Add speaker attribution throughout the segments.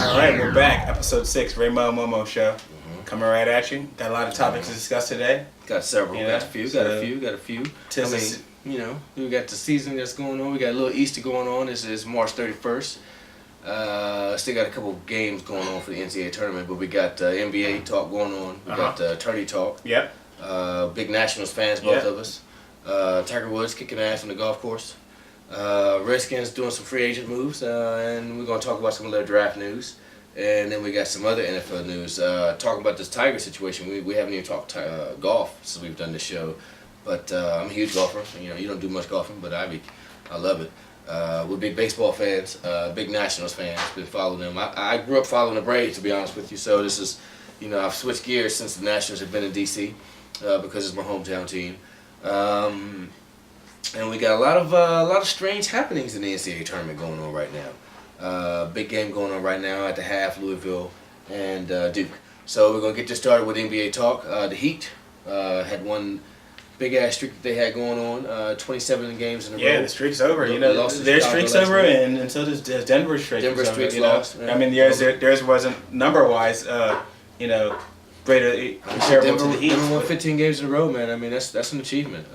Speaker 1: All right, we're back. Episode 6, Raymo and Momo Show. Coming right at you. Got a lot of topics to discuss today.
Speaker 2: Got several. Got a few. We got the season that's going on. We got a little Easter going on. This is March 31st. Still got a couple of games going on for the NCAA Tournament, but we got NBA talk going on. We got Tourney talk.
Speaker 1: Yep.
Speaker 2: Big Nationals fans, both of us. Tiger Woods kicking ass on the golf course. Redskins doing some free agent moves, and we're going to talk about some of their draft news. And then we got some other NFL news. Talking about this Tiger situation. We haven't even talked golf since we've done this show. But I'm a huge golfer. You know, you don't do much golfing, but I love it. We're big baseball fans, big Nationals fans. Been following them. I grew up following the Braves, to be honest with you. So this is, you know, I've switched gears since the Nationals have been in D.C. Because it's my hometown team. And we got a lot of strange happenings in the NCAA tournament going on right now. Big game going on right now at the half, Louisville and Duke. So we're gonna get this started with NBA talk. The Heat had one big ass streak that they had going on, 27 games in a row.
Speaker 1: Yeah, the streak's over. You know, their streak's over, and so does Denver's streak.
Speaker 2: Denver's streak's lost.
Speaker 1: I mean, theirs wasn't number wise, you know, greater comparable to the Heat.
Speaker 2: Denver won 15 games in a row, man. I mean, that's an achievement.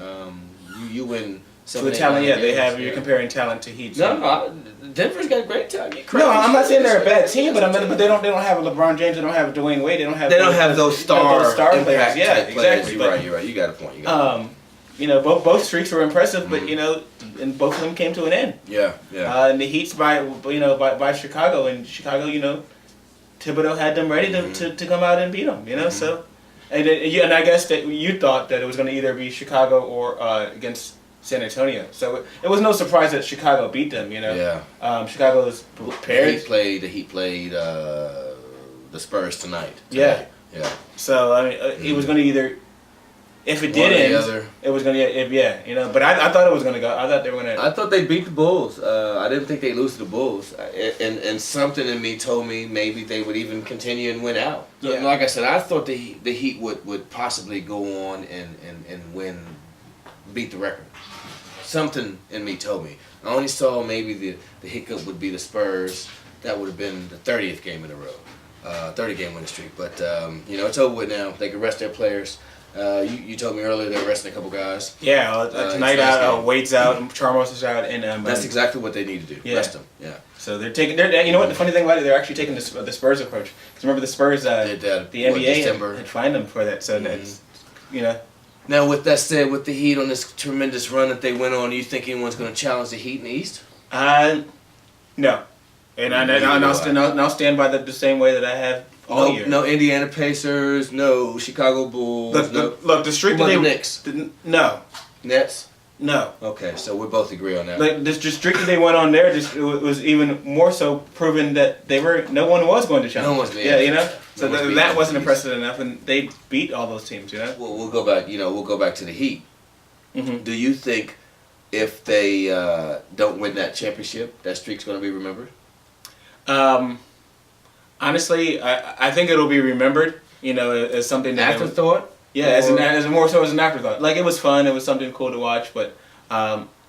Speaker 2: You win.
Speaker 1: So the talent, yeah, they have. You're comparing talent to Heat. So.
Speaker 2: No, Denver's got a great talent.
Speaker 1: No, I'm not saying they're a bad team, but they don't have a LeBron James. They don't have a Dwayne Wade. They don't have
Speaker 2: those star
Speaker 1: players. Yeah, exactly.
Speaker 2: You're right. You got a point.
Speaker 1: You know, both streaks were impressive, but you know, and both of them came to an end.
Speaker 2: Yeah.
Speaker 1: And the Heat's by Chicago, and Chicago, you know, Thibodeau had them ready to come out and beat them. You know, so and I guess that you thought that it was going to either be Chicago or against San Antonio. So it was no surprise that Chicago beat them, you know.
Speaker 2: Yeah.
Speaker 1: Chicago was prepared.
Speaker 2: The Heat played the Spurs tonight.
Speaker 1: Yeah. So I mean, it was going to either, if it did end, it was going to you know. But I thought it was going to go. I thought they were going to.
Speaker 2: I thought they beat the Bulls. I didn't think they'd lose to the Bulls. And something in me told me maybe they would even continue and win out. Yeah. Like I said, I thought the Heat would possibly go on and beat the record. Something in me told me. I only saw maybe the hiccup would be the Spurs. That would have been the 30th game in a row, 30-game winning streak. But you know, it's over with now. They can rest their players. You told me earlier they're resting a couple guys.
Speaker 1: Yeah, tonight Wade's out, Charmos is out, and
Speaker 2: that's exactly what they need to do.
Speaker 1: Yeah.
Speaker 2: Rest them. Yeah.
Speaker 1: So they're taking. You know what? The funny thing about it, they're actually taking the Spurs approach. Because remember the Spurs, the NBA had fined them for that. So that's, you know.
Speaker 2: Now, with that said, with the Heat on this tremendous run that they went on, do you think anyone's going to challenge the Heat in the East?
Speaker 1: No. And I'll stand by the same way that I have all year.
Speaker 2: No Indiana Pacers, no Chicago Bulls.
Speaker 1: Look, the streak that
Speaker 2: Knicks.
Speaker 1: No.
Speaker 2: Nets?
Speaker 1: No.
Speaker 2: Okay, so we both agree on that.
Speaker 1: Like the streak that they went on there, it was even more so proven that no one was going to challenge.
Speaker 2: No one's.
Speaker 1: Yeah, you know. So that wasn't impressive enough, and they beat all those teams. You know.
Speaker 2: Well, we'll go back. You know, we'll go back to the Heat.
Speaker 1: Mm-hmm.
Speaker 2: Do you think if they don't win that championship, that streak's going to be remembered?
Speaker 1: Honestly, I think it'll be remembered. You know, as something that
Speaker 2: afterthought.
Speaker 1: Yeah, as more so as an afterthought. Like it was fun. It was something cool to watch, but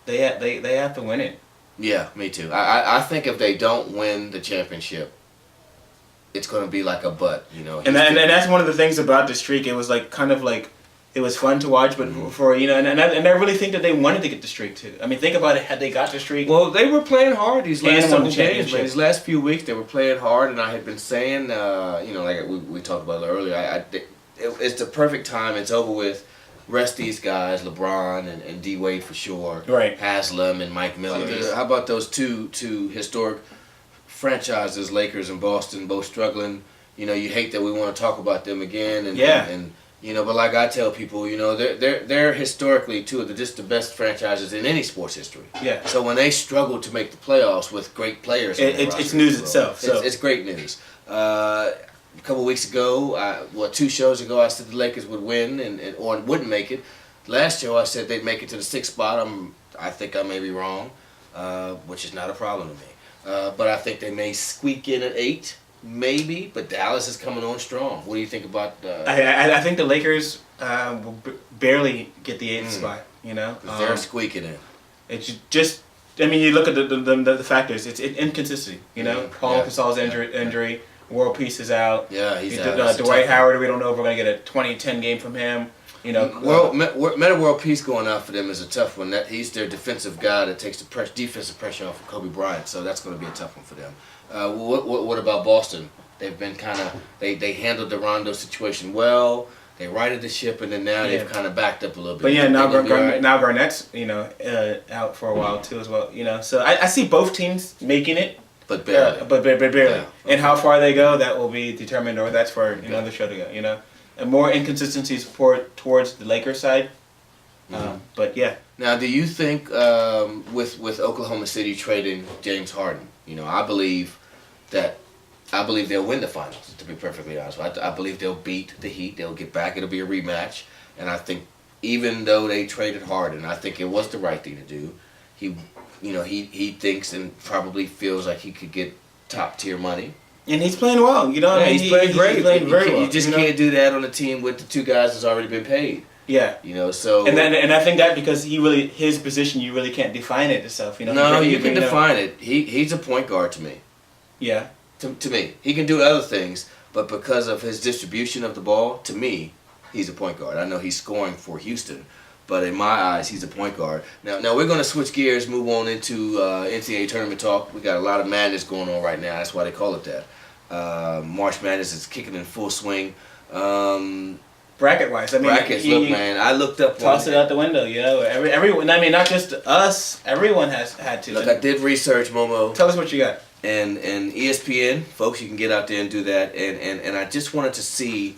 Speaker 1: they have to win it.
Speaker 2: Yeah, me too. I think if they don't win the championship, it's going to be like a butt, you know.
Speaker 1: And that's one of the things about the streak. It was like kind of like it was fun to watch, but for you know, and I really think that they wanted to get the streak too. I mean, think about it. Had they got the streak,
Speaker 2: well, they were playing hard these last couple
Speaker 1: games.
Speaker 2: But these last few weeks, they were playing hard, and I had been saying, you know, like we talked about it earlier. It's the perfect time. It's over with. Rest these guys, LeBron and D Wade for sure.
Speaker 1: Right.
Speaker 2: Haslam and Mike Miller. How about those two historic franchises, Lakers and Boston, both struggling? You know, you hate that we want to talk about them again. And you know, but like I tell people, you know, they're historically two of the best franchises in any sports history.
Speaker 1: Yeah.
Speaker 2: So when they struggle to make the playoffs with great players,
Speaker 1: it's news itself.
Speaker 2: It's great news. A couple weeks ago, 2 shows ago, I said the Lakers would win or wouldn't make it. Last show, I said they'd make it to the 6th spot. I think I may be wrong, which is not a problem to me. But I think they may squeak in at 8, maybe. But Dallas is coming on strong. What do you think about?
Speaker 1: I think the Lakers will barely get the 8th spot. You know,
Speaker 2: they're squeaking in.
Speaker 1: It's just I mean, you look at the factors. It's inconsistency. You know, Paul Gasol's injury. World Peace is out.
Speaker 2: Yeah, he's out.
Speaker 1: Dwight Howard, we don't know if we're going to get a 2010 game from him. You know,
Speaker 2: Meta World Peace going out for them is a tough one. That he's their defensive guy that takes the defensive pressure off of Kobe Bryant, so that's going to be a tough one for them. What about Boston? They've been kind of they handled the Rondo situation well. They righted the ship, and then now they've kind of backed up a little bit.
Speaker 1: But yeah, now Garnett's out for a while too as well. You know, so I see both teams making it.
Speaker 2: But barely.
Speaker 1: But barely.
Speaker 2: Yeah.
Speaker 1: And how far they go, that will be determined, or that's for another show to go, you know. And more inconsistencies towards the Lakers side. But yeah.
Speaker 2: Now, do you think with Oklahoma City trading James Harden, you know, I believe they'll win the finals, to be perfectly honest. I believe they'll beat the Heat. They'll get back. It'll be a rematch. And I think even though they traded Harden, I think it was the right thing to do. He thinks and probably feels like he could get top tier money.
Speaker 1: And he's playing well, you know.
Speaker 2: Yeah, he's playing great.
Speaker 1: He's playing very well.
Speaker 2: You just can't do that on a team with the two guys that's already been paid.
Speaker 1: Yeah.
Speaker 2: You know, so
Speaker 1: and I think that because his position, you really can't define it yourself. You know.
Speaker 2: No, you can define it. He's a point guard to me.
Speaker 1: Yeah.
Speaker 2: To me, he can do other things, but because of his distribution of the ball, to me, he's a point guard. I know he's scoring for Houston. But in my eyes, he's a point guard. Now we're going to switch gears, move on into NCAA tournament talk. We got a lot of madness going on right now. That's why they call it that. March Madness is kicking in full swing.
Speaker 1: Bracket-wise, I mean,
Speaker 2: look, man, I looked up.
Speaker 1: Toss it out the window, you know. Everyone. I mean, not just us. Everyone has had to.
Speaker 2: Look, I did research, Momo.
Speaker 1: Tell us what you got.
Speaker 2: And ESPN, folks, you can get out there and do that. And I just wanted to see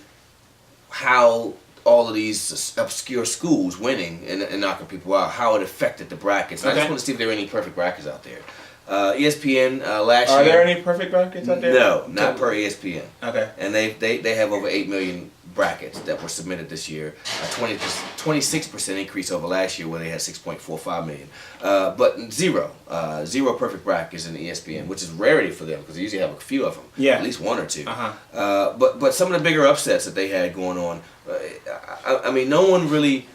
Speaker 2: how all of these obscure schools winning and knocking people out, how it affected the brackets. I just want to see if there are any perfect brackets out there. ESPN last year.
Speaker 1: Are there any perfect brackets out there?
Speaker 2: No, not per ESPN.
Speaker 1: Okay.
Speaker 2: And they have over 8 million brackets that were submitted this year. 26% increase over last year where they had 6.45 million. But zero perfect brackets in the ESPN, which is rarity for them because they usually have a few of them.
Speaker 1: Yeah.
Speaker 2: At least one or two.
Speaker 1: Uh-huh.
Speaker 2: But some of the bigger upsets that they had going on, I mean, no one really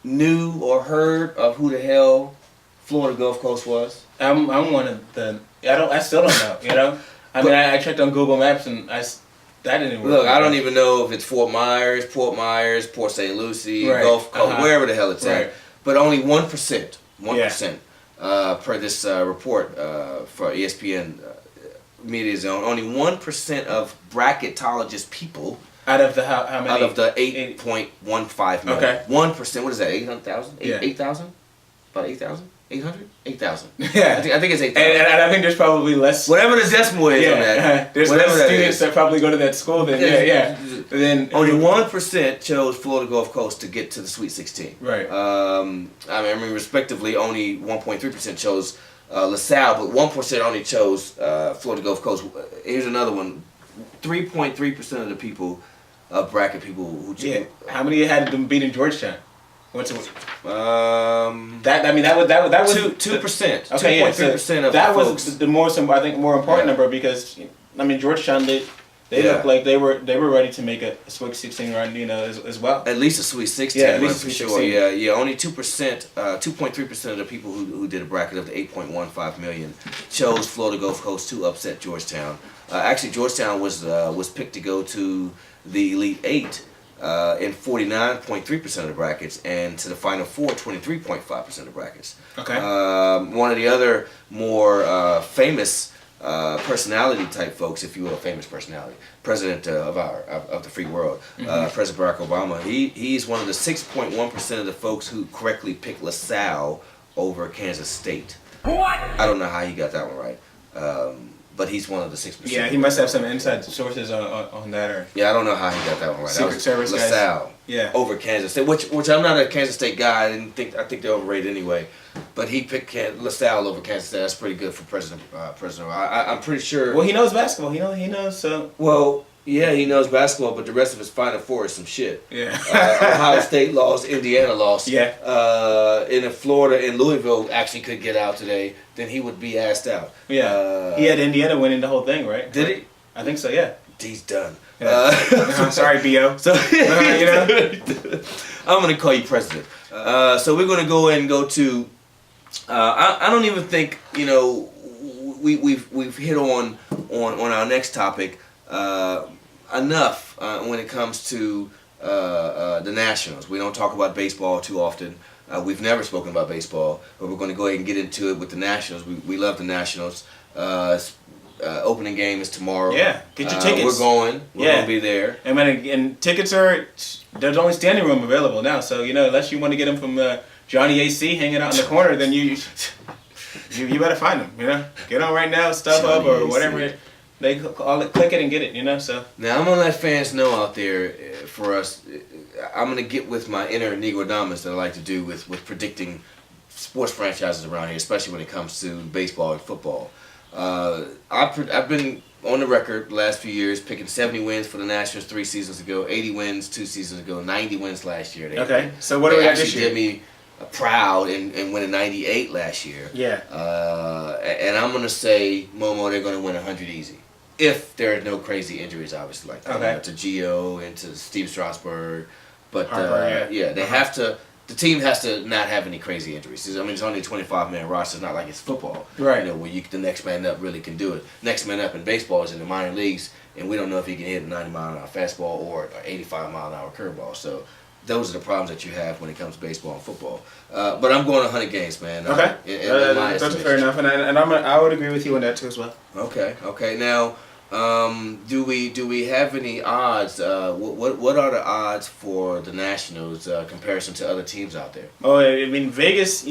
Speaker 2: knew or heard of who the hell Florida Gulf Coast was.
Speaker 1: I'm one of the. I still don't know. You know. I checked on Google Maps and that didn't work.
Speaker 2: Look, I don't even know if it's Port Myers, Port St. Lucie, Gulf Coast, wherever the hell it's at. But only 1%, 1% per this report for ESPN Media Zone. Only 1% of bracketologist people.
Speaker 1: Out of the how many?
Speaker 2: Out of the 8.15 million.
Speaker 1: Okay.
Speaker 2: 1%. What is that? 800,000? 8,000? About 8,000? 800? 8,000.
Speaker 1: Yeah.
Speaker 2: I think it's 8,000.
Speaker 1: And I think there's probably less.
Speaker 2: Whatever the decimal is on that.
Speaker 1: There's less students that probably go to that school than Then
Speaker 2: only 1% chose Florida Gulf Coast to get to the Sweet 16.
Speaker 1: Right.
Speaker 2: I mean, respectively, only 1.3% chose LaSalle, but 1% only chose Florida Gulf Coast. Here's another one. 3.3% of the people, bracket people who chose.
Speaker 1: Yeah. How many had them beating Georgetown? What's it?
Speaker 2: That was 2%.
Speaker 1: Okay,
Speaker 2: 2.3% of
Speaker 1: that
Speaker 2: the
Speaker 1: was
Speaker 2: folks.
Speaker 1: the more important number because Georgetown they looked like they were ready to make a Sweet 16 run, you know, as well.
Speaker 2: At least a Sweet 16
Speaker 1: at
Speaker 2: run
Speaker 1: least
Speaker 2: for
Speaker 1: a Sweet
Speaker 2: sure.
Speaker 1: 16.
Speaker 2: Yeah. Only 2.3% of the people who did a bracket of the 8.15 million chose Florida Gulf Coast to upset Georgetown. Actually, Georgetown was picked to go to the Elite Eight. In 49.3% of the brackets, and to the Final Four, 23.5% of the brackets.
Speaker 1: Okay.
Speaker 2: One of the other more famous personality type folks, if you will, famous personality, president of the free world, President Barack Obama. He's one of the 6.1% of the folks who correctly picked LaSalle over Kansas State. What? I don't know how he got that one right. But he's one of the 6%.
Speaker 1: Yeah, he must have some inside sources on that. Or
Speaker 2: yeah, I don't know how he got that one right.
Speaker 1: Secret Service guys.
Speaker 2: LaSalle.
Speaker 1: Yeah.
Speaker 2: Over Kansas State, which I'm not a Kansas State guy. I think they're overrated anyway. But he picked LaSalle over Kansas State. That's pretty good for President. I'm pretty sure.
Speaker 1: Well, he knows basketball. He knows so.
Speaker 2: Well, yeah, he knows basketball, but the rest of his Final Four is some shit.
Speaker 1: Yeah.
Speaker 2: Ohio State lost. Indiana lost.
Speaker 1: Yeah.
Speaker 2: And if Florida and Louisville actually could get out today, then he would be asked out.
Speaker 1: Yeah. He had Indiana winning the whole thing, right?
Speaker 2: Did he?
Speaker 1: I think so. Yeah.
Speaker 2: He's done.
Speaker 1: Yeah. I'm sorry, B.O.
Speaker 2: So
Speaker 1: you know,
Speaker 2: I'm gonna call you president. So we're gonna go to I don't even think we've hit on our next topic enough when it comes to the Nationals. We don't talk about baseball too often. We've never spoken about baseball, but we're going to go ahead and get into it with the Nationals. We love the Nationals. Opening game is tomorrow.
Speaker 1: Yeah, get your tickets.
Speaker 2: We're going. We're going to be there.
Speaker 1: And tickets there's only standing room available now. So unless you want to get them from Johnny AC hanging out in the corner, then you better find them. Get on right now, StubHub or whatever they call it. Click it and get it. So
Speaker 2: now I'm gonna let fans know out there for us. I'm gonna get with my inner Negrodamus that I like to do with predicting sports franchises around here, especially when it comes to baseball and football. I've been on the record the last few years picking 70 wins for the Nationals 3 seasons ago, 80 wins 2 seasons ago, 90 wins last year.
Speaker 1: So what do we got this year?
Speaker 2: Did me proud and winning 98 last year.
Speaker 1: Yeah.
Speaker 2: And I'm gonna say Momo, they're gonna win 100 easy. If there are no crazy injuries, obviously, like that. To Gio and to Steve Strasburg. But
Speaker 1: Harper,
Speaker 2: they have to. The team has to not have any crazy injuries. I mean, it's only a 25-man roster. It's not like it's football,
Speaker 1: right?
Speaker 2: Where the next man up really can do it. Next man up in baseball is in the minor leagues, and we don't know if he can hit a 90-mile-an-hour fastball or an 85-mile-an-hour curveball. So those are the problems that you have when it comes to baseball and football. But I'm going 100 games, man.
Speaker 1: Okay, that's fair enough, and I would agree with you on that too as well.
Speaker 2: Okay. Now, do we have any odds? What are the odds for the Nationals comparison to other teams out there?
Speaker 1: Oh, I mean Vegas,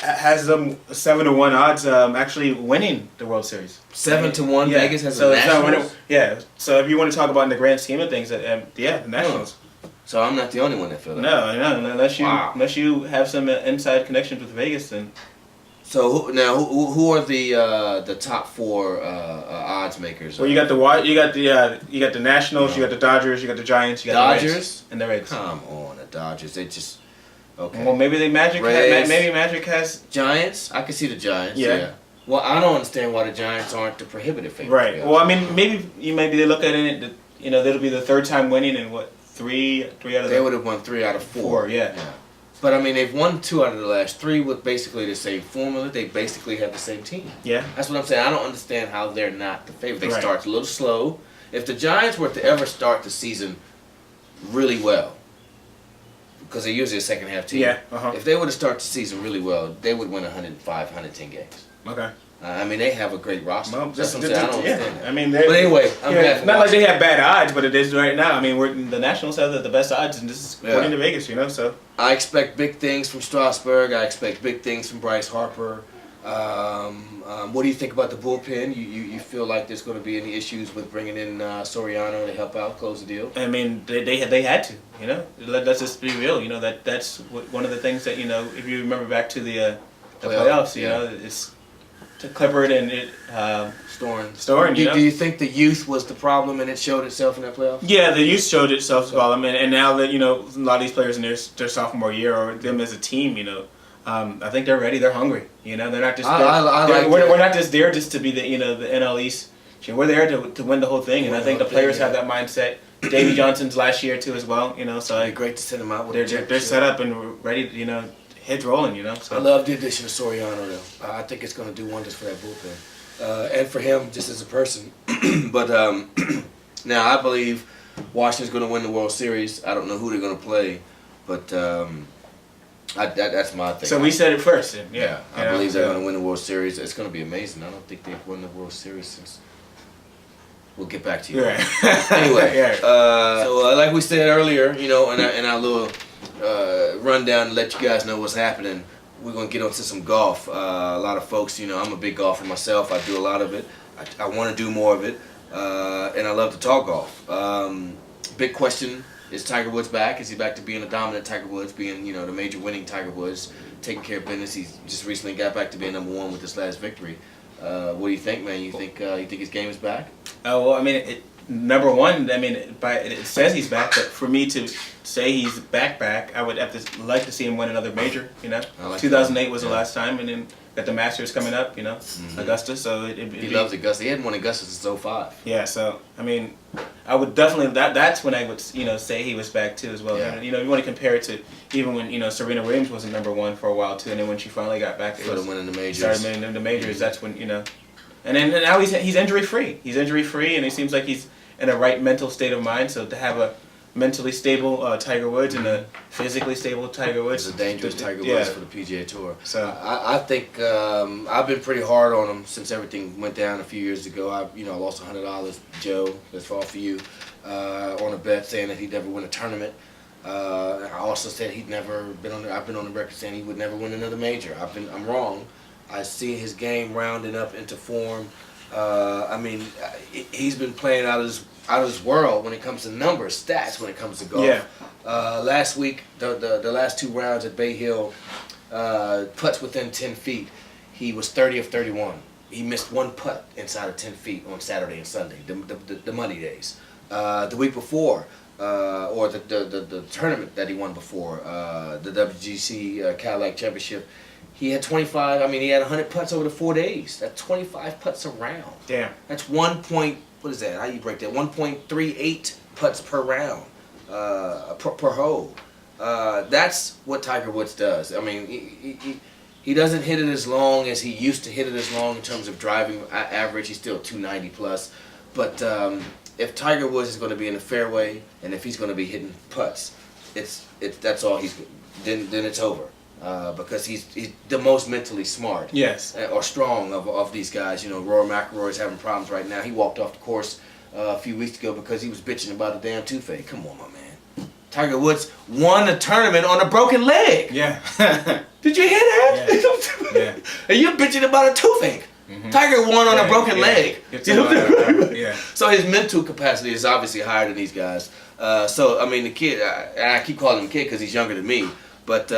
Speaker 1: has them 7-1 odds actually winning the World Series.
Speaker 2: 7-1.
Speaker 1: Yeah.
Speaker 2: Vegas has the Nationals.
Speaker 1: So if you want to talk about in the grand scheme of things, the Nationals.
Speaker 2: So I'm not the only one that feel that.
Speaker 1: No, unless you have some inside connections with Vegas, then.
Speaker 2: So who are the top 4 odds makers?
Speaker 1: Well, you got the Nationals, you got the Dodgers, you got the Giants, you got the Reds, and the Reds.
Speaker 2: Come on, the Dodgers. They just okay.
Speaker 1: Well, maybe Magic has
Speaker 2: Giants. I can see the Giants.
Speaker 1: Yeah.
Speaker 2: Well, I don't understand why the Giants aren't the prohibitive favorite.
Speaker 1: Right. Well, I mean, maybe they look at it that that'll be the third time winning in what 3 out of.
Speaker 2: They would have won 3 out of 4.
Speaker 1: Yeah.
Speaker 2: But I mean, they've won 2 out of the last 3 with basically the same formula. They basically have the same team.
Speaker 1: Yeah.
Speaker 2: That's what I'm saying. I don't understand how they're not the favorite. They
Speaker 1: Right.
Speaker 2: start a little slow. If the Giants were to ever start the season really well, because they're usually a second half team.
Speaker 1: Yeah.
Speaker 2: If they were to start the season really well, they would win 105, 110 games.
Speaker 1: Okay.
Speaker 2: I mean, they have a great roster.
Speaker 1: Well,
Speaker 2: That's what I'm saying. I don't understand that.
Speaker 1: I mean,
Speaker 2: but anyway,
Speaker 1: it's not like they have bad odds, but it is right now. I mean, the Nationals have the best odds, and this is according to Vegas, So
Speaker 2: I expect big things from Strasburg. I expect big things from Bryce Harper. What do you think about the bullpen? You feel like there's going to be any issues with bringing in Soriano to help out, close the deal?
Speaker 1: I mean, they had to, Let's just be real, that's one of the things that if you remember back to the playoffs, it's to Clippard and
Speaker 2: Storin. Do you think the youth was the problem and it showed itself in that playoffs?
Speaker 1: Yeah, the youth showed itself as well. I mean, and now that a lot of these players in their sophomore year or them as a team, I think they're ready. They're hungry. They're not just. We're not just there just to be the the NL East. We're there to win the whole thing, and I think the players have that mindset. Davey Johnson's last year too as well. So
Speaker 2: it'd be great to send them out.
Speaker 1: They're set up and ready. Heads rolling. So
Speaker 2: I love the addition of Soriano though. I think it's going to do wonders for that bullpen, and for him just as a person. But now I believe Washington's going to win the World Series. I don't know who they're going to play, but that's my thing.
Speaker 1: So we said it first.
Speaker 2: I believe they're going to win the World Series. It's going to be amazing. I don't think they've won the World Series since. We'll get back to you.
Speaker 1: Right.
Speaker 2: Anyway, so like we said earlier, in our little rundown to let you guys know what's happening, we're going to get onto some golf. A lot of folks, I'm a big golfer myself. I do a lot of it. I want to do more of it, and I love to talk golf. Big question, is Tiger Woods back? Is he back to being a dominant Tiger Woods, being, the major winning Tiger Woods, taking care of business? He just recently got back to being number 1 with this last victory. What do you think, man? You think his game is back?
Speaker 1: Well, I mean, number 1, I mean, it says he's back, but for me to say he's back, I would have to like to see him win another major. 2008 was the last time, and then got the Masters coming up. Augusta. So
Speaker 2: he loves Augusta. He hadn't won Augusta since 2005.
Speaker 1: Yeah. So I mean, I would definitely that's when I would say he was back too as well.
Speaker 2: Yeah.
Speaker 1: You want to compare it to even when Serena Williams was number one for a while too, and then when she finally got back,
Speaker 2: started winning the majors.
Speaker 1: That's when and then now he's injury free. He's injury free, and it seems like he's in a right mental state of mind. So to have a mentally stable Tiger Woods and a physically stable Tiger Woods,
Speaker 2: it's a dangerous Tiger Woods for the PGA Tour.
Speaker 1: So
Speaker 2: I think I've been pretty hard on him since everything went down a few years ago. I lost $100, Joe. That's all for you on a bet saying that he'd never win a tournament. I also said he'd never been on. I've been on the record saying he would never win another major. I'm wrong. I see his game rounding up into form. He's been playing out of his world when it comes to numbers, stats when it comes to golf.
Speaker 1: Yeah.
Speaker 2: Last week, the last 2 rounds at Bay Hill, putts within 10 feet, he was 30 of 31. He missed 1 putt inside of 10 feet on Saturday and Sunday, the money days. The week before, or the tournament that he won before, the WGC Cadillac Championship, he had 25. He had 100 putts over the 4 days. That's 25 putts a round.
Speaker 1: Damn.
Speaker 2: That's what is that? How you break that? 1.38 putts per round, per hole. That's what Tiger Woods does. He doesn't hit it as long as he used to hit it as long in terms of driving average. He's still 290 plus. But if Tiger Woods is going to be in the fairway and if he's going to be hitting putts, that's all then it's over. Because he's the most mentally smart,
Speaker 1: yes,
Speaker 2: or strong of these guys. Rory McIlroy's having problems right now. He walked off the course a few weeks ago because he was bitching about a damn toothache. Come on, my man. Tiger Woods won a tournament on a broken leg.
Speaker 1: Yeah.
Speaker 2: Did you hear that?
Speaker 1: Yeah.
Speaker 2: And you're bitching about a toothache. Mm-hmm. Tiger won on a broken leg.
Speaker 1: Yeah.
Speaker 2: So his mental capacity is obviously higher than these guys. The kid, I keep calling him a kid because he's younger than me, but.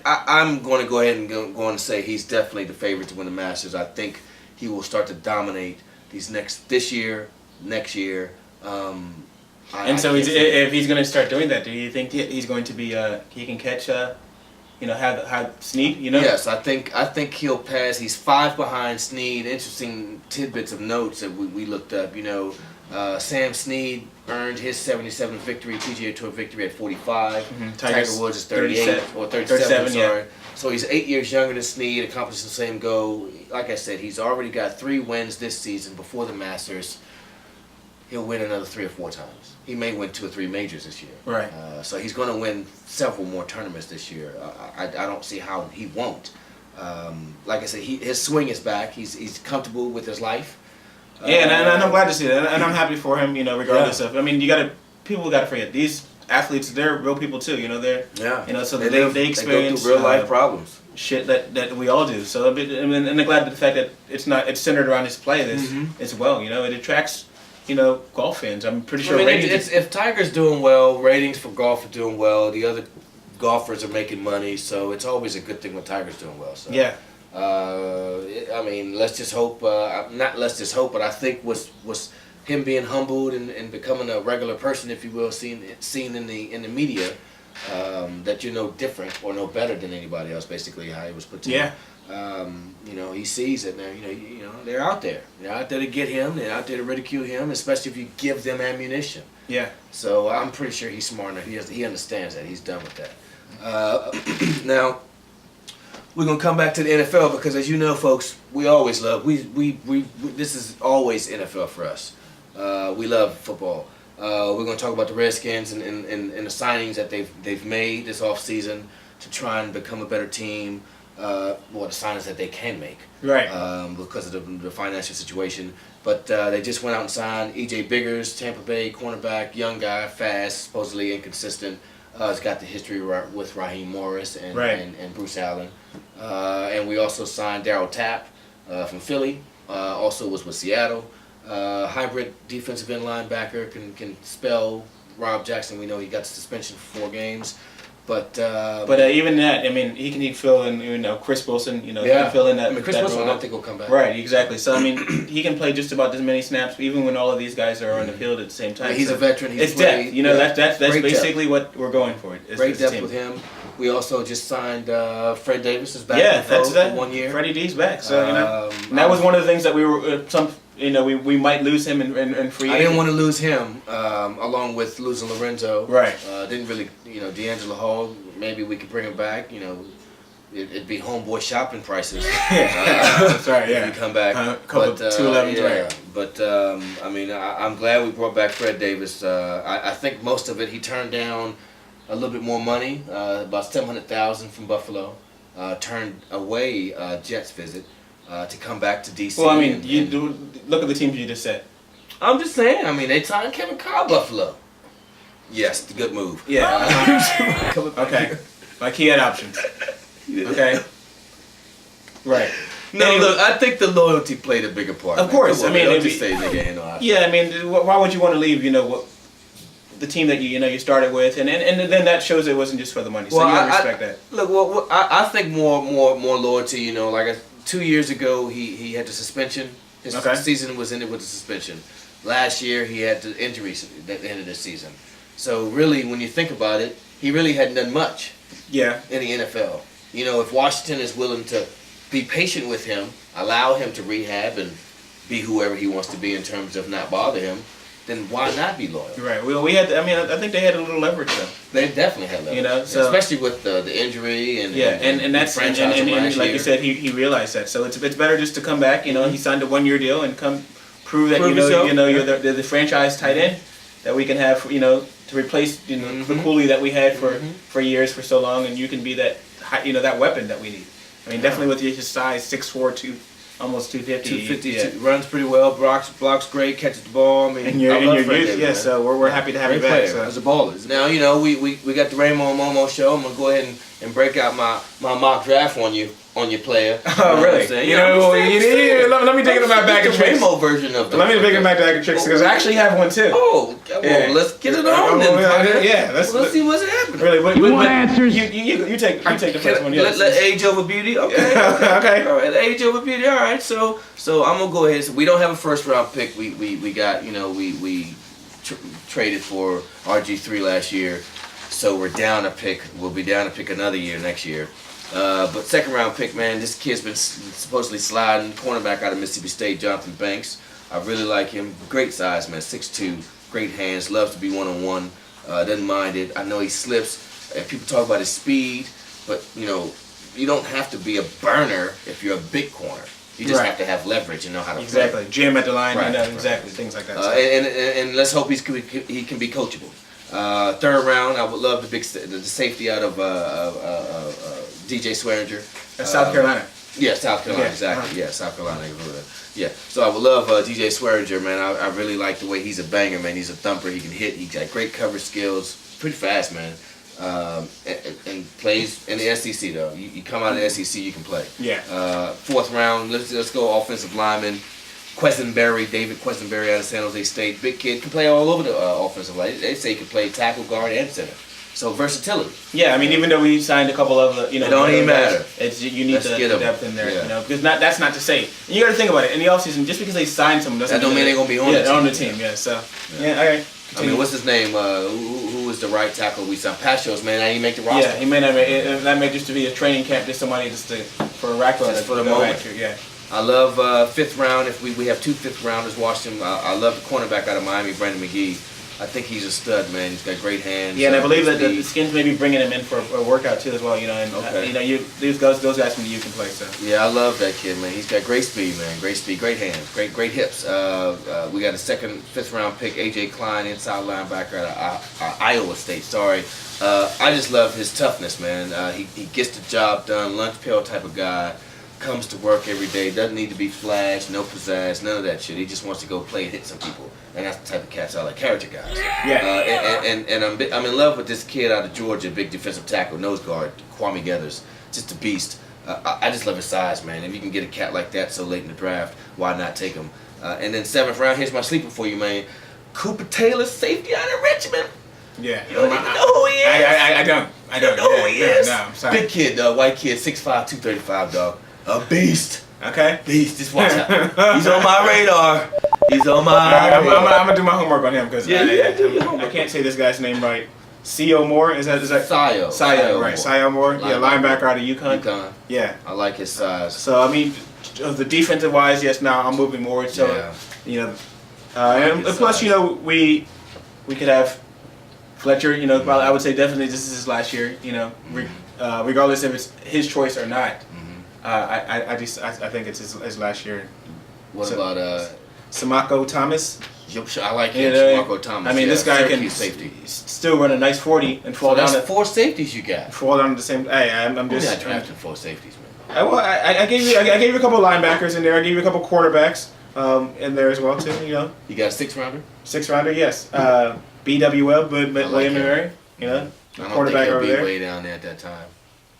Speaker 2: I'm going to go ahead and go on and say he's definitely the favorite to win the Masters. I think he will start to dominate this year, next year.
Speaker 1: If he's going to start doing that, do you think he's going to be he can catch have Snead?
Speaker 2: Yes, I think he'll pass. He's 5 behind Snead. Interesting tidbits of notes that we looked up. Sam Snead earned his 77th victory, PGA Tour victory at 45. Mm-hmm. Tiger Woods is 38 or 37. Sorry. Yeah. So he's 8 years younger than Snead, accomplished the same goal. Like I said, he's already got 3 wins this season before the Masters. He'll win another 3 or 4 times. He may win 2 or 3 majors this year.
Speaker 1: Right.
Speaker 2: So he's going to win several more tournaments this year. I don't see how he won't. Like I said, his swing is back. He's comfortable with his life.
Speaker 1: And I'm glad to see that, and I'm happy for him. Regardless of, people got to forget these athletes. They're real people too. So they experience
Speaker 2: go through real life problems.
Speaker 1: Shit that we all do. So and I'm glad the fact that it's centered around his play as well. It attracts golf fans. I'm pretty sure.
Speaker 2: If Tiger's doing well, ratings for golf are doing well. The other golfers are making money, so it's always a good thing when Tiger's doing well. So.
Speaker 1: Yeah.
Speaker 2: Let's just hope. Not let's just hope, but I think was him being humbled and becoming a regular person, if you will, seen in the media, that you're no different or no better than anybody else. Basically, how he was put to.
Speaker 1: Yeah.
Speaker 2: He sees it now. They're out there. They're out there to get him. They're out there to ridicule him, especially if you give them ammunition.
Speaker 1: Yeah.
Speaker 2: So I'm pretty sure he's smart enough. He understands that. He's done with that. Now. We're gonna come back to the NFL because, as you know, folks, we always love. This is always NFL for us. We love football. We're gonna talk about the Redskins and the signings that they've made this offseason to try and become a better team. The signings that they can make,
Speaker 1: right?
Speaker 2: Because of the financial situation. But they just went out and signed E.J. Biggers, Tampa Bay cornerback, young guy, fast, supposedly inconsistent. It's got the history with Raheem Morris and Bruce Allen. And we also signed Darryl Tapp from Philly. Also was with Seattle. Hybrid defensive end linebacker, can spell Rob Jackson. We know he got suspension for 4 games. But
Speaker 1: even that, he can fill in, Chris Wilson, he can fill in that.
Speaker 2: Chris Wilson, I don't think will come back.
Speaker 1: Right, exactly. So, he can play just about as many snaps, even when all of these guys are on the field at the same time.
Speaker 2: He's a veteran.
Speaker 1: It's depth. That's basically what we're going for.
Speaker 2: Great depth with him. We also just signed Fred Davis is back.
Speaker 1: Yeah, that's
Speaker 2: for 1 year.
Speaker 1: Freddie D's back. So, and that was one of the things that we were we might lose him in free.
Speaker 2: I didn't want to lose him, along with losing Lorenzo.
Speaker 1: Right.
Speaker 2: Didn't really, D'Angelo Hall. Maybe we could bring him back. It'd be homeboy shopping prices.
Speaker 1: That's right. Yeah.
Speaker 2: When you come back.
Speaker 1: Couple 211s.
Speaker 2: Yeah.
Speaker 1: Right.
Speaker 2: But I'm glad we brought back Fred Davis. I think most of it he turned down a little bit more money, about $700,000 from Buffalo. Turned away Jets visit to come back to DC.
Speaker 1: Well, I mean, look at the teams you just said.
Speaker 2: I'm just saying. I mean, they signed Kevin Cobb Buffalo. Yes, the good move.
Speaker 1: Yeah. Okay. Like he had options. Okay. Right.
Speaker 2: No,
Speaker 1: anyway,
Speaker 2: look, I think the loyalty played a bigger part.
Speaker 1: Of course,
Speaker 2: I mean, don't just say nigga ain't no option.
Speaker 1: Yeah, I mean, why would you want to leave? The team that you started with, and then that shows it wasn't just for the money. So you respect that.
Speaker 2: Look, well, I think more loyalty. Like 2 years ago, he had the suspension. His season was ended with a suspension. Last year, he had the injuries at the end of the season. So really, when you think about it, he really hadn't done much.
Speaker 1: Yeah.
Speaker 2: In the NFL, if Washington is willing to be patient with him, allow him to rehab and be whoever he wants to be in terms of not bother him, then why not be loyal?
Speaker 1: Right. Well, we had. I think they had a little leverage though.
Speaker 2: They definitely had leverage.
Speaker 1: So
Speaker 2: especially with the injury and
Speaker 1: and that's and like you said, he realized that. So it's better just to come back. He signed a 1-year deal and come prove that you're the franchise tight end that we can have. To replace the Cooley that we had for years for so long, and you can be that that weapon that we need. I mean, definitely with his size, 6'4", almost 250.
Speaker 2: 250, runs pretty well, blocks great, catches the ball. I mean,
Speaker 1: in your youth, yeah. So we're happy to have you back. So.
Speaker 2: As a baller. Now we got the Raymo and Momo Show. I'm gonna go ahead and break out my mock draft on your player.
Speaker 1: Oh, really? Let me take it in my bag of tricks.
Speaker 2: The Raymo version of the.
Speaker 1: Let me take it in my bag of tricks because I actually have one too.
Speaker 2: Oh, well, let's get it on then.
Speaker 1: Yeah,
Speaker 2: let's see what's happening.
Speaker 1: Really,
Speaker 3: you want answers?
Speaker 1: You take the first one.
Speaker 2: Let age over beauty. Okay.
Speaker 1: Okay.
Speaker 2: All right, age over beauty. All right. So I'm gonna go ahead. So we don't have a first round pick. We got we traded for RG3 last year. So we're down a pick. We'll be down to pick another year next year. But second round pick, man, this kid's been supposedly sliding. Cornerback out of Mississippi State, Jonathan Banks. I really like him. Great size, man. 6'2", great hands. Loves to be one-on-one. Doesn't mind it. I know he slips. People talk about his speed, but you don't have to be a burner if you're a big corner. You just have to have leverage and know how to
Speaker 1: play. Jam at the line,
Speaker 2: right,
Speaker 1: exactly, things like that.
Speaker 2: And let's hope he can be coachable. Third round, I would love the safety out of DJ Swearinger.
Speaker 1: South Carolina.
Speaker 2: Yeah, South Carolina, exactly. Yeah, South Carolina. Yeah, so I would love DJ Swearinger, man. I really like the way he's a banger, man. He's a thumper. He can hit. He's got great coverage skills. Pretty fast, man. And plays in the SEC, though. You come out of the SEC, you can play.
Speaker 1: Yeah.
Speaker 2: Fourth round, let's go offensive lineman. David Questenberry out of San Jose State. Big kid, can play all over the offensive line. They say he can play tackle, guard, and center. So versatility.
Speaker 1: Yeah, I mean, even though we signed a couple of
Speaker 2: it don't even matter.
Speaker 1: You need the depth in there, because that's not to say. You got to think about it. In the offseason, just because they signed someone doesn't
Speaker 2: mean they're gonna be on the team.
Speaker 1: On the team. Yeah. So all right.
Speaker 2: I mean, what's his name? Who is the right tackle we signed? Pashos, man. Now he make the roster.
Speaker 1: Yeah, he may not. That may just be a training camp, just somebody for a rack
Speaker 2: for the moment.
Speaker 1: Yeah.
Speaker 2: I love fifth round. If we have 2 fifth-rounders, Washington. I love the cornerback out of Miami, Brandon McGee. I think he's a stud, man. He's got great hands.
Speaker 1: Yeah, and I believe that the Skins may be bringing him in for a workout too, as well. Those guys from the U can play. So.
Speaker 2: Yeah, I love that kid, man. He's got great speed, man. Great speed, great hands, great hips. We got a fifth-round pick, AJ Klein, inside linebacker out of Iowa State. Sorry. I just love his toughness, man. He gets the job done. Lunch pail type of guy. Comes to work every day, doesn't need to be flashed, no pizzazz, none of that shit. He just wants to go play and hit some people, and that's the type of cats I like, character guys.
Speaker 1: Yeah.
Speaker 2: And I'm in love with this kid out of Georgia, big defensive tackle, nose guard, Kwame Gathers, just a beast. I just love his size, man. If you can get a cat like that so late in the draft, why not take him? And then 7th round, here's my sleeper for you, man. Cooper Taylor, safety out of Richmond.
Speaker 1: Yeah.
Speaker 2: You don't even know who he is.
Speaker 1: I don't. I don't
Speaker 2: know who he is.
Speaker 1: No, I'm sorry.
Speaker 2: Big kid, white kid, 6'5", 235, dog. A beast.
Speaker 1: Okay.
Speaker 2: Beast. Just watch out. He's on my radar. He's on my
Speaker 1: radar. I'm going to do my homework on him because
Speaker 2: I
Speaker 1: can't say this guy's name right. C.O. Moore? Is that
Speaker 2: Sayo,
Speaker 1: right. Sayo Moore. Yeah, linebacker out of UConn. Yeah.
Speaker 2: I like his size.
Speaker 1: So, I mean, the defensive wise, yes, now I'm moving more. So You know, and plus, you know, we could have Fletcher. You know, probably I would say definitely this is his last year. You know, regardless if it's his choice or not. I think it's his last year.
Speaker 2: What about
Speaker 1: Samako Thomas?
Speaker 2: I like him, Samako Thomas.
Speaker 1: I mean, this guy can
Speaker 2: safety.
Speaker 1: Still run a nice 40 and fall down.
Speaker 2: That's 4 safeties you got.
Speaker 1: Fall down to the same. Hey, I'm just
Speaker 2: not drafting 4 safeties, man.
Speaker 1: I gave you a couple linebackers in there. I gave you a couple quarterbacks in there as well too. You know.
Speaker 2: You got a 6th rounder.
Speaker 1: 6th rounder, yes. BWL, but William Murray. You know,
Speaker 2: quarterback over there. I don't think he'll be way down there at that time.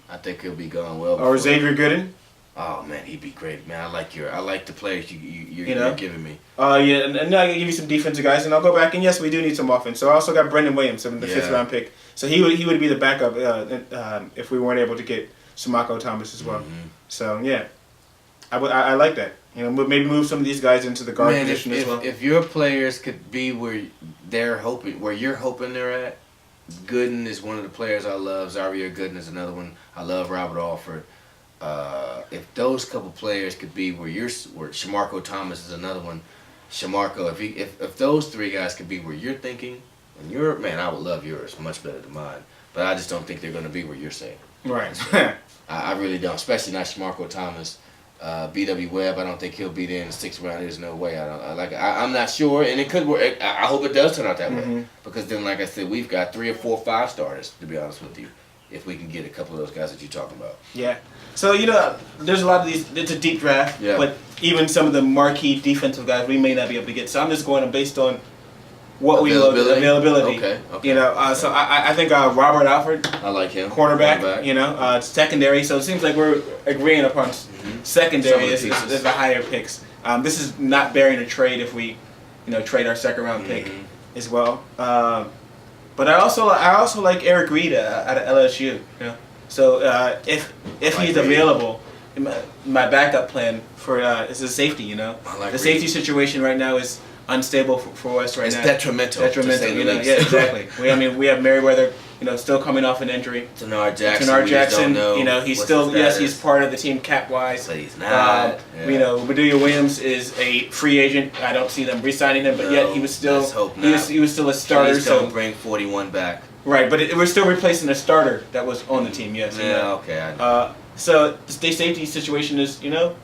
Speaker 2: I think he'll be gone well.
Speaker 1: Or Xavier Gooden.
Speaker 2: Oh man, he'd be great, man. I like the players you're giving me.
Speaker 1: Yeah, and now I can give you some defensive guys, and I'll go back and yes, we do need some offense. So I also got Brendan Williams, the 5th round pick. So he would be the backup if we weren't able to get Samako Thomas as well. So yeah, I like that. You know, maybe move some of these guys into the guard position as well.
Speaker 2: If your players could be where you're hoping they're at, Gooden is one of the players I love. Zaire Gooden is another one. I love Robert Alford. If those couple players could be where Shamarko Thomas is another one. Shamarko, if those 3 guys could be where you're thinking, and I would love yours much better than mine. But I just don't think they're going to be where you're saying.
Speaker 1: Right.
Speaker 2: I really don't, especially not Shamarko Thomas. B.W. Webb, I don't think he'll be there in the 6th round. There's no way. I'm not sure, and it could work. I hope it does turn out that way, because then, like I said, we've got 3 or 4 5 starters. To be honest with you, if we can get a couple of those guys that you're talking about.
Speaker 1: Yeah. So you know, there's a lot of these. It's a deep draft, but even some of the marquee defensive guys we may not be able to get. So I'm just going based on what we love, availability. Okay. You know, so I think Robert Alford.
Speaker 2: I like him.
Speaker 1: Cornerback. You know, secondary. So it seems like we're agreeing upon secondary is the higher picks. This is not bearing a trade if we, you know, trade our 2nd round pick as well. But I also like Eric Reed out of LSU. You know, so if he's available, my backup plan for is a safety. You know, the safety situation right now is unstable for us right now.
Speaker 2: It's detrimental.
Speaker 1: You know, yeah, exactly. We have Merriweather, you know, still coming off an injury.
Speaker 2: Tanar Jackson,
Speaker 1: you know, he's still he's part of the team cap wise.
Speaker 2: But he's not.
Speaker 1: You know, Bedelia Williams is a free agent. I don't see them re-signing him, but yet he was still he was still a starter.
Speaker 2: Please don't bring 41 back.
Speaker 1: Right, but we're still replacing a starter that was on the team. Yes.
Speaker 2: Yeah. Okay. I know.
Speaker 1: So the safety situation is, you know,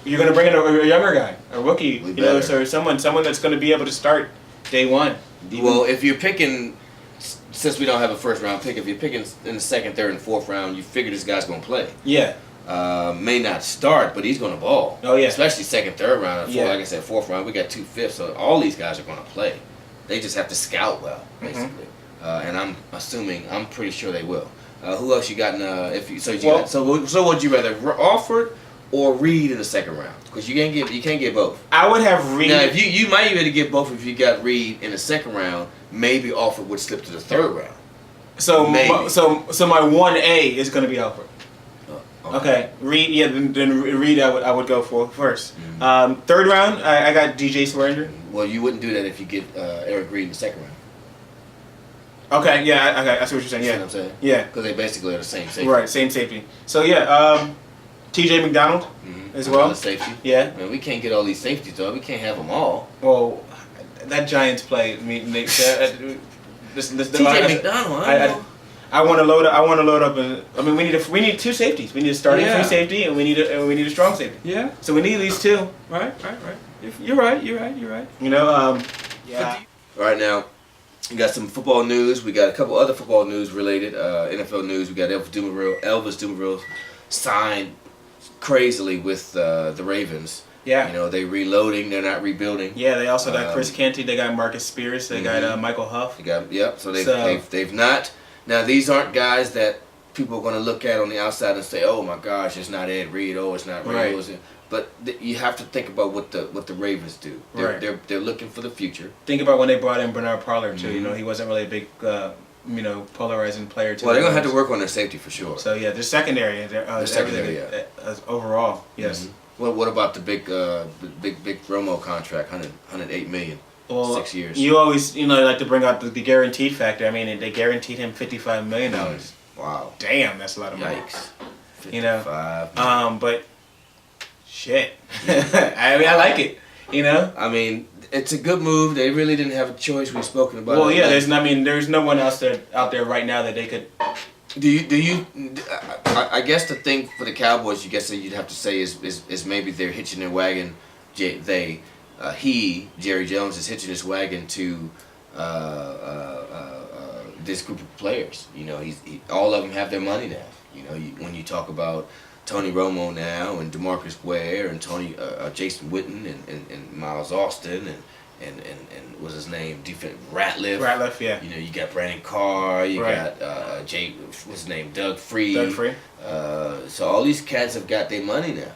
Speaker 1: you're going to bring in a younger guy, a rookie, you know, so someone that's going to be able to start day one.
Speaker 2: Well, if you're picking, since we don't have a 1st round pick, if you're picking in the 2nd, 3rd, and 4th round, you figure this guy's going to play.
Speaker 1: Yeah.
Speaker 2: May not start, but he's going to ball.
Speaker 1: Oh yeah.
Speaker 2: Especially 2nd, 3rd round. Like I said, 4th round, we got 2 5ths, so all these guys are going to play. They just have to scout well, basically. And I'm pretty sure they will. Who else you got in? So would you rather Alford or Reed in the 2nd round? Because you can't get both.
Speaker 1: I would have Reed.
Speaker 2: Now, if you might be able to get both if you got Reed in the 2nd round. Maybe Alford would slip to the 3rd round.
Speaker 1: So my 1A is going to be Alford. Okay. Reed. Yeah, then Reed I would go for first. 3rd round I got DJ Swearinger.
Speaker 2: Well, you wouldn't do that if you get Eric Reed in the 2nd round.
Speaker 1: Okay, yeah, I see what you're saying. Yeah,
Speaker 2: see what I'm saying?
Speaker 1: Yeah,
Speaker 2: because they basically are the same safety.
Speaker 1: Right, same safety. So yeah, T.J. McDonald as well.
Speaker 2: Another safety.
Speaker 1: Yeah.
Speaker 2: Man, we can't get all these safeties though. We can't have them all.
Speaker 1: Well, that Giants play. I mean, T.J.
Speaker 2: McDonald.
Speaker 1: I want to load up. We need 2 safeties. We need a starting free safety, and we need a strong safety. Yeah. So we need these 2.
Speaker 3: Right. You're right.
Speaker 1: You know. Yeah.
Speaker 2: All right now. We got some football news. We got a couple other football news related. NFL news. We got Elvis Dumervil signed crazily with the Ravens.
Speaker 1: Yeah.
Speaker 2: You know, they reloading. They're not rebuilding.
Speaker 1: Yeah. They also got Chris Canty. They got Marcus Spears. They got Michael Huff.
Speaker 2: They got So they've not. Now these aren't guys that people are going to look at on the outside and say, "Oh my gosh, it's not Ed Reed. Oh, it's not Ray."
Speaker 1: Right.
Speaker 2: But you have to think about what the Ravens do. They're looking for the future.
Speaker 1: Think about when they brought in Bernard Pollard too. You know, he wasn't really a big polarizing player too.
Speaker 2: Well, they're gonna have to work on their safety for sure.
Speaker 1: So yeah, their secondary. Their secondary, overall, yes.
Speaker 2: Well, what about the big Romo contract? 108 million.
Speaker 1: Well,
Speaker 2: 6 years.
Speaker 1: You always like to bring out the guaranteed factor. I mean, they guaranteed him $55 million.
Speaker 2: Wow.
Speaker 1: Damn, that's a lot of money.
Speaker 2: Yikes.
Speaker 1: 55 but shit. I mean, I like it. You know.
Speaker 2: I mean, it's a good move. They really didn't have a choice. We've spoken about.
Speaker 1: Well,
Speaker 2: it.
Speaker 1: yeah. There's no one else out there right now that they could.
Speaker 2: I guess the thing for the Cowboys, you guess that you'd have to say is maybe they're hitching their wagon. Jerry Jones is hitching his wagon to this group of players. You know, all of them have their money now. You know, when you talk about Tony Romo now and DeMarcus Ware and Jason Witten and Miles Austin and what's his name? Ratliff.
Speaker 1: Ratliff, yeah.
Speaker 2: You know, you got Brandon Carr. You got what's his name? Doug Free. So all these cats have got their money now,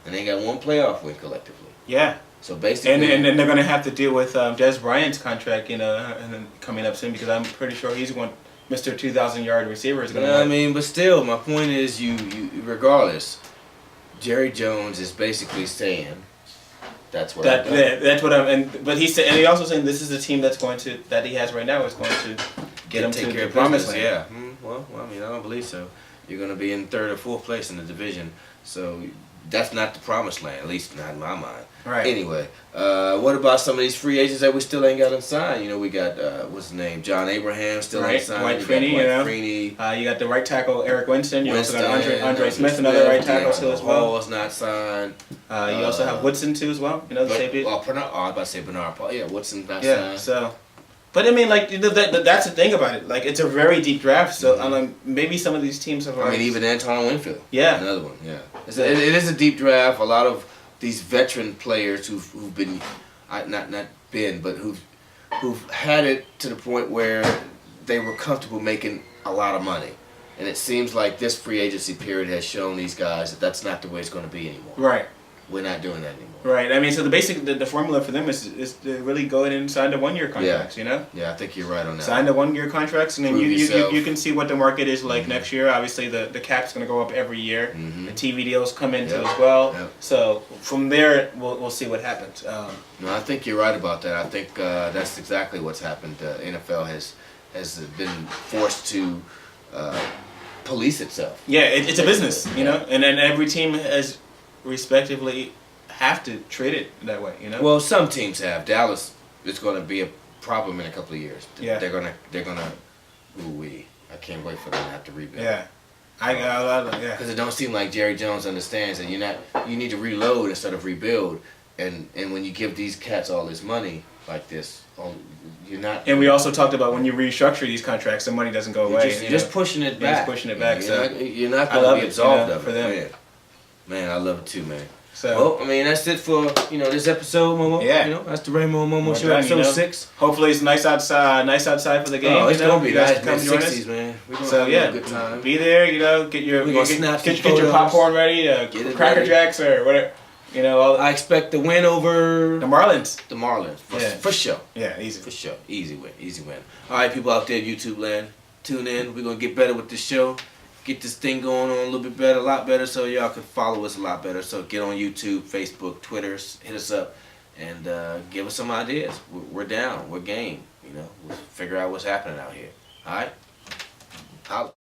Speaker 2: and they got one playoff win collectively.
Speaker 1: Yeah.
Speaker 2: So basically,
Speaker 1: and they're gonna have to deal with Des Bryant's contract, you know, and then coming up soon because I'm pretty sure he's going. Mr. 2,000-yard receiver is gonna.
Speaker 2: I mean, but still, my point is, you regardless, Jerry Jones is basically saying. That's what
Speaker 1: that's what I'm but he said, and he also saying this is the team that he has right now is going to get him to the promised land.
Speaker 2: Yeah. Well, I mean, I don't believe so. You're going to be in 3rd or 4th place in the division, so that's not the promised land, at least not in my mind.
Speaker 1: Right.
Speaker 2: Anyway, what about some of these free agents that we still ain't got unsigned? You know, we got what's his name, John Abraham still ain't signed.
Speaker 1: Dwight Freeney, you got the right tackle Eric Winston. You also got Andre Smith, another right tackle still as well.
Speaker 2: Hall's not signed.
Speaker 1: You also have Woodson too as well. You know the safety.
Speaker 2: I was about to say Bernard Paul. Yeah, Woodson's not
Speaker 1: Yeah.
Speaker 2: signed.
Speaker 1: So. But I mean, like that's the thing about it. Like it's a very deep draft, so maybe some of these teams have.
Speaker 2: I mean, even Anton Winfield.
Speaker 1: Yeah.
Speaker 2: Another one. Yeah. It is a deep draft. A lot of these veteran players who've been, but who've had it to the point where they were comfortable making a lot of money, and it seems like this free agency period has shown these guys that that's not the way it's going to be anymore.
Speaker 1: Right.
Speaker 2: We're not doing that anymore.
Speaker 1: Right. I mean, so the formula for them is to really go in and sign the 1-year contracts. You know.
Speaker 2: Yeah, I think you're right on that.
Speaker 1: Sign the 1-year contracts, and then you can see what the market is like next year. Obviously, the cap's going to go up every year. The TV deals come into as well.
Speaker 2: Yep.
Speaker 1: So from there, we'll see what happens.
Speaker 2: No, I think you're right about that. I think that's exactly what's happened. NFL has been forced to police itself.
Speaker 1: Yeah, it's a business, you know, and then every team has respectively have to treat it that way, you know.
Speaker 2: Well, some teams have. Dallas is going to be a problem in a couple of years.
Speaker 1: Yeah,
Speaker 2: they're gonna. Ooh-wee. I can't wait for them to have to rebuild.
Speaker 1: Yeah, I got a lot of
Speaker 2: because it don't seem like Jerry Jones understands that you need to reload instead of rebuild, and when you give these cats all this money like this, you're not.
Speaker 1: And we also talked about when you restructure these contracts, the money doesn't go away.
Speaker 2: You're just pushing it back.
Speaker 1: Just pushing it back.
Speaker 2: You're not going to be absolved of
Speaker 1: for them.
Speaker 2: Man, I love it too, man.
Speaker 1: So,
Speaker 2: well, I mean, that's it for this episode, Momo.
Speaker 1: Yeah.
Speaker 2: You know, that's the Raymo and Momo Show, episode 6.
Speaker 1: Hopefully, it's nice outside for the game.
Speaker 2: Oh, it's gonna be nice,
Speaker 1: come join
Speaker 2: 60s,
Speaker 1: us.
Speaker 2: man. We're gonna
Speaker 1: So
Speaker 2: have a good time.
Speaker 1: Be there. You know, get your popcorn ready, Cracker Jacks or whatever. You know,
Speaker 2: I expect the win over
Speaker 1: the Marlins.
Speaker 2: For sure.
Speaker 1: Yeah, easy.
Speaker 2: For sure. Easy win. All right, people out there in YouTube land, tune in. We're going to get better with this show. Get this thing going on a little bit better, a lot better, so y'all can follow us a lot better. So get on YouTube, Facebook, Twitter, hit us up, and give us some ideas. We're down. We're game. You know, we'll figure out what's happening out here. All right? Holla.